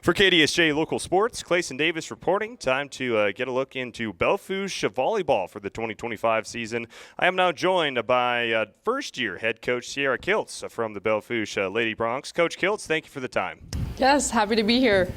For KDSJ Local Sports, Clayson Davis reporting. Time to get a look into Belle Fourche volleyball for the 2025 season. I am now joined by first-year head coach Sierra Kilts from the Belle Fourche Lady Bronx. Coach Kilts, thank you for the time. Yes, happy to be here.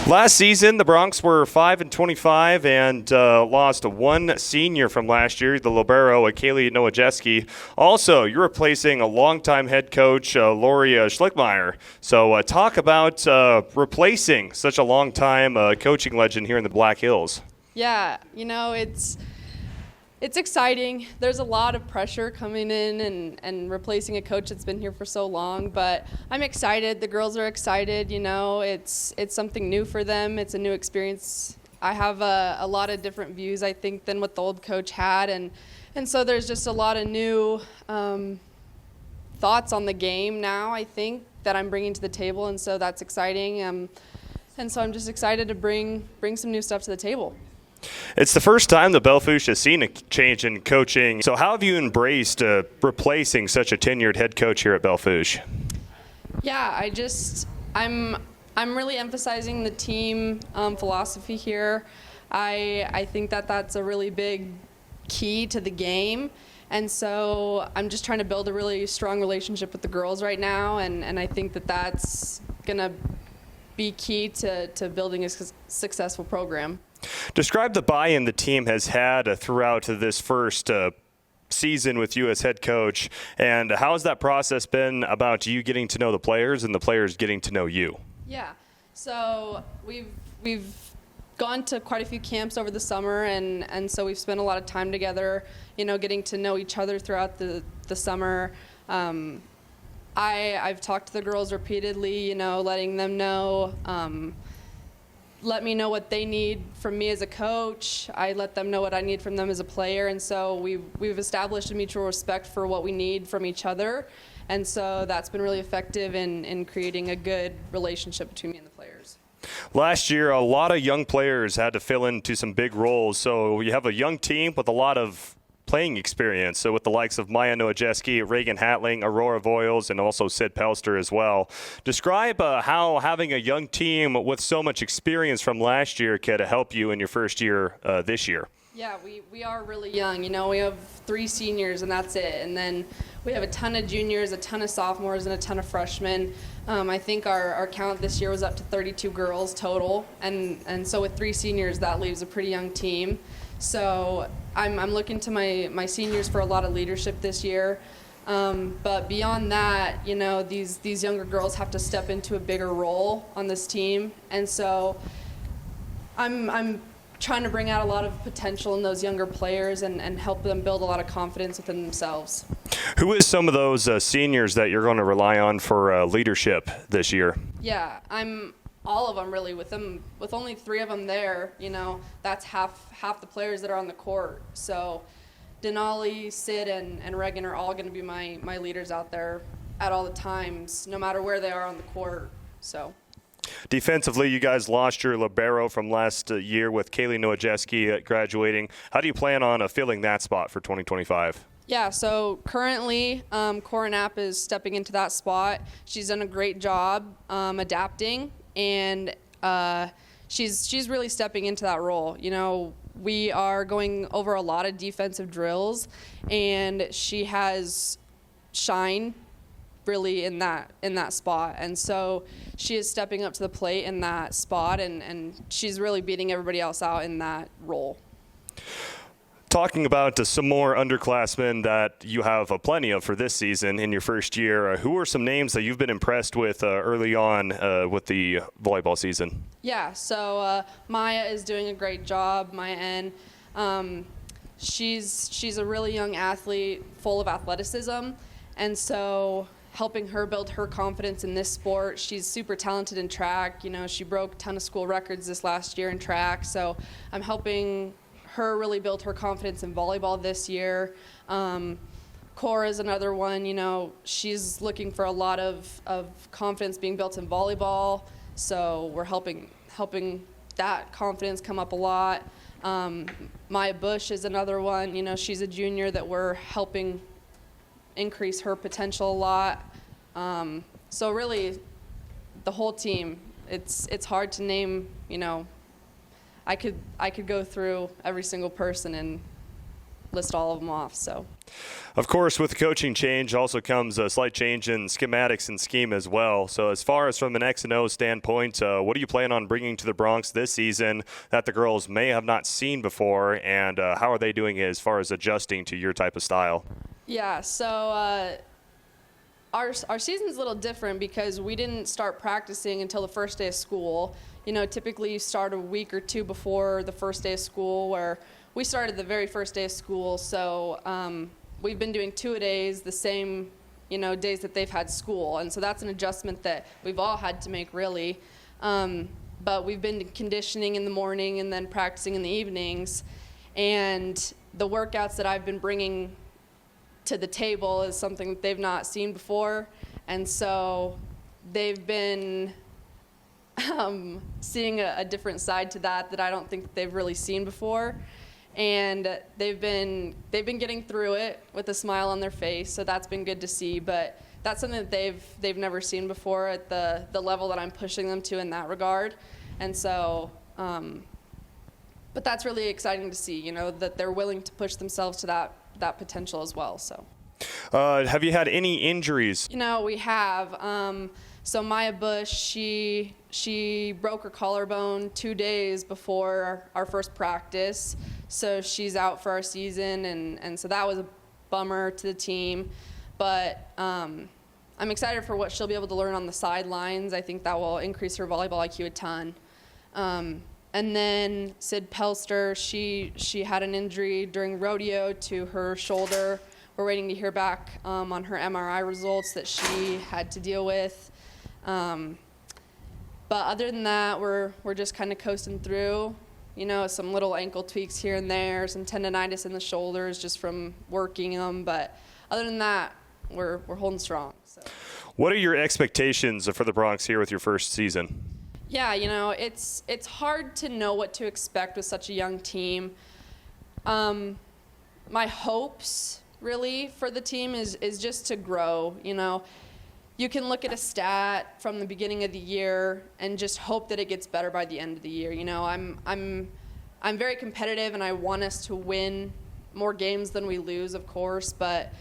Last season, the Bronx were 5-25 and lost one senior from last year, the libero, Kaylee Nowajeski. Also, you're replacing a longtime head coach, Lori Schlickmeyer. So talk about replacing such a long-time coaching legend here in the Black Hills. Yeah, it's exciting. There's a lot of pressure coming in and replacing a coach that's been here for so long, but I'm excited. The girls are excited. It's something new for them. It's a new experience. I have a lot of different views, I think, than what the old coach had, and so there's just a lot of new thoughts on the game now, I think, that I'm bringing to the table, and so that's exciting. And so I'm just excited to bring some new stuff to the table. It's the first time the Belle Fourche has seen a change in coaching. So how have you embraced replacing such a tenured head coach here at Belle Fourche? Yeah, I'm really emphasizing the team philosophy here. I think that's a really big key to the game. And so I'm just trying to build a really strong relationship with the girls right now, and I think that's going to be key to building a successful program. Describe the buy-in the team has had throughout this first season with you as head coach, and how has that process been about you getting to know the players and the players getting to know you? Yeah, so we've gone to quite a few camps over the summer, and so we've spent a lot of time together, getting to know each other throughout the summer. I've talked to the girls repeatedly, letting them know, let me know what they need from me as a coach. I let them know what I need from them as a player, and so we've established a mutual respect for what we need from each other, and so that's been really effective in creating a good relationship between me and the players. Last year, a lot of young players had to fill into some big roles, so you have a young team with a lot of playing experience, so with the likes of Maya Nowajeski, Reagan Hatling, Aurora Voiles, and also Sid Pelster as well. Describe how having a young team with so much experience from last year could help you in your first year this year. Yeah, we are really young. We have 3 seniors and that's it. And then we have a ton of juniors, a ton of sophomores, and a ton of freshmen. I think our count this year was up to 32 girls total. And so with 3 seniors, that leaves a pretty young team. So I'm looking to my seniors for a lot of leadership this year. But beyond that, these younger girls have to step into a bigger role on this team. And so I'm trying to bring out a lot of potential in those younger players and help them build a lot of confidence within themselves. Who is some of those seniors that you're going to rely on for leadership this year? Yeah, all of them really. With only 3 of them there, that's half the players that are on the court. So Denali, Sid, and Reagan are all going to be my leaders out there at all the times, no matter where they are on the court. So. Defensively, you guys lost your libero from last year with Kaylee Nowajeski graduating. How do you plan on filling that spot for 2025? Yeah, so currently Cora Knapp is stepping into that spot. She's done a great job adapting, and she's really stepping into that role. We are going over a lot of defensive drills, and she has shined really in that spot, and so she is stepping up to the plate in that spot, and she's really beating everybody else out in that role. Talking about some more underclassmen that you have plenty of for this season in your first year, who are some names that you've been impressed with early on with the volleyball season? Yeah, so Maya is doing a great job. Maya N. She's a really young athlete, full of athleticism, and so helping her build her confidence in this sport. She's super talented in track. She broke a ton of school records this last year in track, so I'm helping her really build her confidence in volleyball this year. Cora is another one. She's looking for a lot of confidence being built in volleyball, so we're helping that confidence come up a lot. Maya Bush is another one. She's a junior that we're helping increase her potential a lot. So really, the whole team it's hard to name, I could go through every single person and list all of them off. So, of course, with the coaching change also comes a slight change in schematics and scheme as well. So as far as from an X and O standpoint, what do you plan on bringing to the Bronx this season that the girls may have not seen before, and how are they doing as far as adjusting to your type of style? Yeah, so our season's a little different because we didn't start practicing until the first day of school. Typically you start a week or two before the first day of school, where we started the very first day of school. So we've been doing two-a-days, the same days that they've had school, and so that's an adjustment that we've all had to make, really. But we've been conditioning in the morning and then practicing in the evenings, and the workouts that I've been bringing to the table is something that they've not seen before, and so they've been seeing a different side to that I don't think that they've really seen before. And they've been getting through it with a smile on their face, so that's been good to see. But that's something that they've never seen before at the level that I'm pushing them to in that regard. And so, but that's really exciting to see, that they're willing to push themselves to that potential as well. So, have you had any injuries? We have. So Maya Bush, she broke her collarbone 2 days before our first practice. So she's out for our season, and so that was a bummer to the team. But I'm excited for what she'll be able to learn on the sidelines. I think that will increase her volleyball IQ a ton. And then Sid Pelster, she had an injury during rodeo to her shoulder. We're waiting to hear back on her MRI results that she had to deal with. But other than that, we're just kind of coasting through. Some little ankle tweaks here and there, some tendonitis in the shoulders just from working them. But other than that, we're holding strong. So. What are your expectations for the Bronx here with your first season? Yeah, it's hard to know what to expect with such a young team. My hopes, really, for the team is just to grow. You can look at a stat from the beginning of the year and just hope that it gets better by the end of the year. I'm very competitive, and I want us to win more games than we lose, of course. But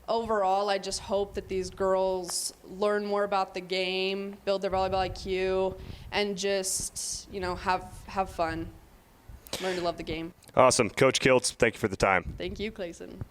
overall, I just hope that these girls learn more about the game, build their volleyball IQ, and just have fun, learn to love the game. Awesome, Coach Kilts. Thank you for the time. Thank you, Clayson.